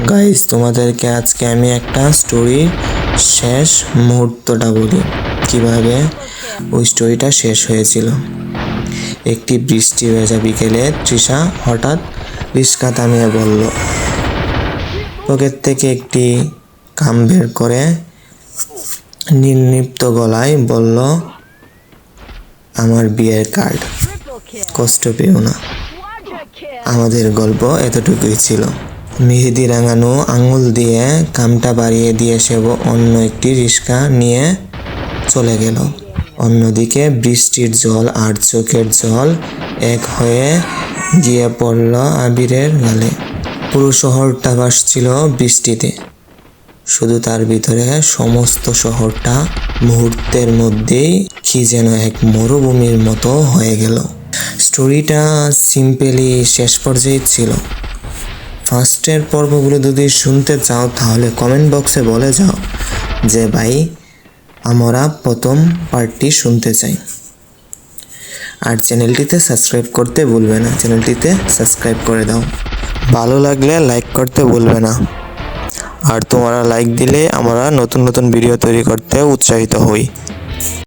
Guys, তোমাদেরকে আজকে আমি একটা স্টোরি শেষ মুহূর্তটা বলি, কিভাবে ওই স্টোরিটা শেষ হয়েছিল। একটি বৃষ্টি ভেজা বিকেলে তৃষা হঠাৎ রিস্কা থামিয়ে বলল, পকেট থেকে একটি খাম বের করে নির্লিপ্ত গলায় বলল, আমার বিয়ের কার্ড, কষ্ট পেও না। আমাদের গল্প এতটুকুই ছিল। মেহেদি রাঙানো আঙুল দিয়ে খামটা বাড়িয়ে দিয়ে সে অন্য একটি রিস্কা নিয়ে চলে গেল। অন্যদিকে বৃষ্টির জল আর চোখের জল এক হয়ে গিয়ে পড়ল আবিরের গালে। পুরো শহরটা ভাসছিল বৃষ্টিতে, শুধু তার ভিতরে সমস্ত শহরটা মুহূর্তের মধ্যেই কি যেন এক মরুভূমির মতো হয়ে গেল। স্টোরিটা সিম্পলি শেষ পর্যায়ে ছিল। ফার্স্টের পর্বগুলো যদি শুনতে চাও তাহলে কমেন্ট বক্সে বলে যাও যে ভাই আমরা প্রথম পার্টটি শুনতে চাই। আর চ্যানেলটিতে সাবস্ক্রাইব করতে ভুলবে না, চ্যানেলটিতে সাবস্ক্রাইব করে দাও। ভালো লাগলে লাইক করতে ভুলবে না। আর তোমরা লাইক দিলে আমরা নতুন নতুন ভিডিও তৈরি করতে উৎসাহিত হই।